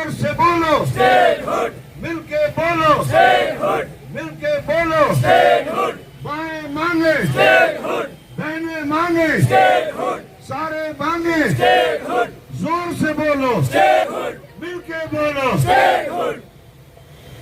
जोर से बोलो Statehood, मिलके बोलो statehood, मिलके बोलो statehood, बाएं मांगे statehood, दाहिने मांगे statehood, सारे मांगे statehood, जोर से बोलो statehood, मिलके बोलो statehood,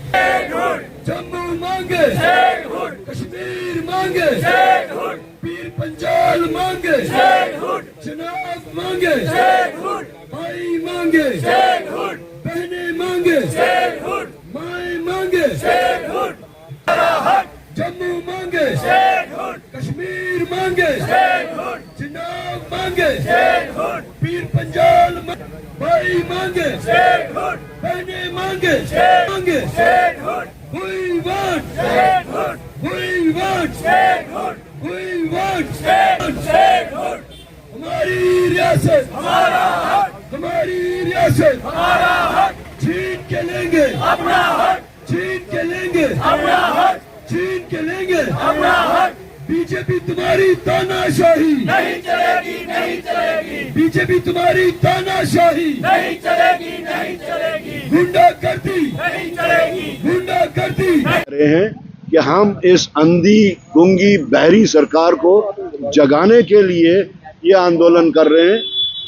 statehood, जम्मू मांगे, statehood, कश्मीर मांगे, statehood, पीर पंजाल मांगे, statehood, चनाब मांगे, statehood, भाई मांगे, statehood, बहने मांगे, statehood, माए मांगे, statehood, हमारा हक, जम्मू मांगे, statehood, कश्मीर मांगे, statehood, चनाब मांगे, statehood, पीर पंजाल भाई मांगे, statehood, बहने मांगे, मांगे, statehood, we want, statehood, we want, statehood, we want, statehood, हमारी रियासत, हमारा हक, हमारी रियासत हमारा हक, छीन के लेंगे, अपना हक, छीन के लेंगे, अपना हक, छीन के लेंगे, अपना हक, बीजेपी तुम्हारी तानाशाही, नहीं चलेगी, नहीं चलेगी, बीजेपी तुम्हारी तानाशाही, नहीं चलेगी, नहीं चलेगी, गुंडागर्दी, नहीं चलेगी, गुंडागर्दी, रहे हैं कि हम इस अंधी गूंगी बहरी सरकार को जगाने के लिए ये आंदोलन कर रहे हैं,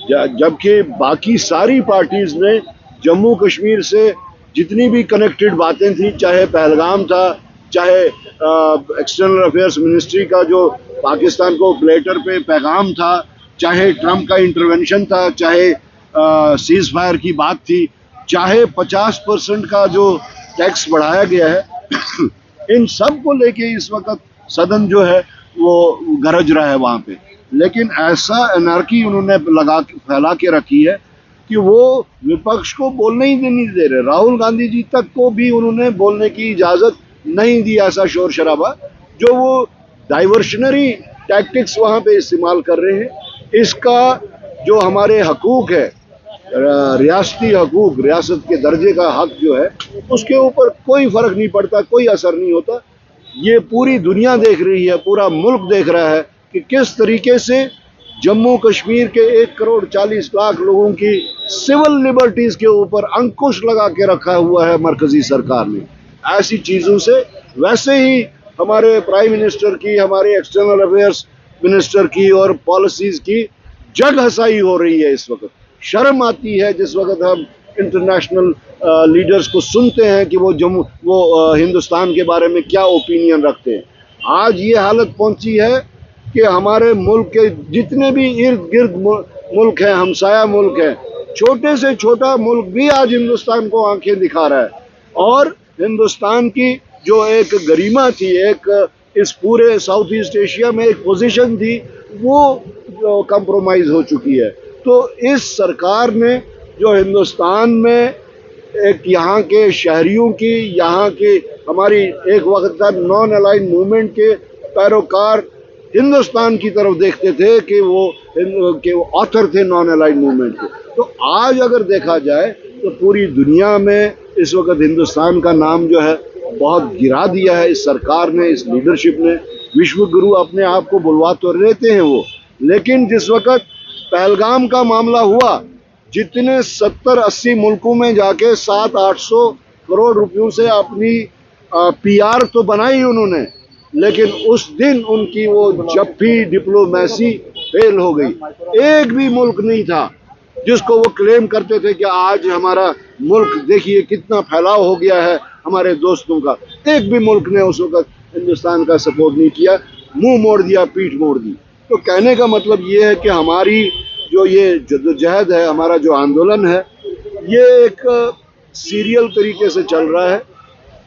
जबकि बाकी सारी पार्टीज ने जम्मू कश्मीर से जितनी भी कनेक्टेड बातें थी, चाहे पहलगाम था, चाहे एक्सटर्नल अफेयर्स मिनिस्ट्री का जो पाकिस्तान को प्लेटर पे पैगाम था, चाहे ट्रम्प का इंटरवेंशन था, चाहे सीज फायर की बात थी, चाहे 50% का जो टैक्स बढ़ाया गया है, इन सब को लेके इस वक्त सदन जो है वो गरज रहा है वहाँ पे। लेकिन ऐसा एनार्की उन्होंने फैला के रखी है कि वो विपक्ष को बोलने ही नहीं दे रहे। राहुल गांधी जी तक को भी उन्होंने बोलने की इजाज़त नहीं दी। ऐसा शोर शराबा जो वो डाइवर्शनरी टैक्टिक्स वहाँ पे इस्तेमाल कर रहे हैं, इसका जो हमारे हकूक़ है, रियासती हकूक़, रियासत के दर्जे का हक जो है, उसके ऊपर कोई फ़र्क नहीं पड़ता, कोई असर नहीं होता। ये पूरी दुनिया देख रही है, पूरा मुल्क देख रहा है कि किस तरीके से जम्मू कश्मीर के 1,40,00,000 लोगों की सिविल लिबर्टीज़ के ऊपर अंकुश लगा के रखा हुआ है मरकज़ी सरकार ने। ऐसी चीज़ों से वैसे ही हमारे प्राइम मिनिस्टर की, हमारे एक्सटर्नल अफेयर्स मिनिस्टर की और पॉलिसीज़ की जग हसाई हो रही है। इस वक्त शर्म आती है जिस वक्त हम इंटरनेशनल लीडर्स को सुनते हैं कि वो हिंदुस्तान के बारे में क्या ओपिनियन रखते हैं। आज ये हालत पहुंची है कि हमारे मुल्क के जितने भी इर्द गिर्द मुल्क हैं, हमसाया मुल्क हैं, छोटे से छोटा मुल्क भी आज हिंदुस्तान को आंखें दिखा रहा है। और हिंदुस्तान की जो एक गरिमा थी, एक इस पूरे साउथ ईस्ट एशिया में एक पोजीशन थी, वो कंप्रोमाइज़ हो चुकी है। तो इस सरकार ने जो हिंदुस्तान में एक यहाँ के शहरियों की, यहाँ के हमारी एक वक्त था नॉन अलाइन मूवमेंट के पैरोकार हिंदुस्तान की तरफ देखते थे कि वो ऑथर थे नॉन अलाइन मूवमेंट के। तो आज अगर देखा जाए तो पूरी दुनिया में इस वक्त हिंदुस्तान का नाम जो है बहुत गिरा दिया है इस सरकार ने, इस लीडरशिप ने। विश्व गुरु अपने आप को बुलवा तो लेते हैं वो, लेकिन जिस वक्त पहलगाम का मामला हुआ, जितने 70-80 मुल्कों में जाके 700-800 करोड़ रुपयों से अपनी PR तो बनाई उन्होंने, लेकिन उस दिन उनकी वो जफ्फी डिप्लोमेसी फेल हो गई। एक भी मुल्क नहीं था जिसको वो क्लेम करते थे कि आज हमारा मुल्क देखिए कितना फैलाव हो गया है हमारे दोस्तों का। एक भी मुल्क ने उस वक्त हिंदुस्तान का सपोर्ट नहीं किया, मुंह मोड़ दिया, पीठ मोड़ दी। तो कहने का मतलब ये है कि हमारी जो ये जद्दोजहद है, हमारा जो आंदोलन है, ये एक सीरियल तरीके से चल रहा है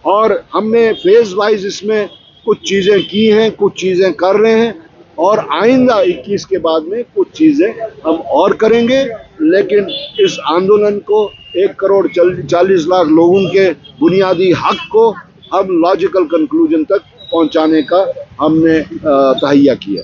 और हमने फेज वाइज इसमें कुछ चीज़ें की हैं, कुछ चीज़ें कर रहे हैं और आइंदा 21 के बाद में कुछ चीज़ें हम और करेंगे। लेकिन इस आंदोलन को 1,40,00,000 लोगों के बुनियादी हक को हम लॉजिकल कंक्लूजन तक पहुंचाने का हमने तहैया किया।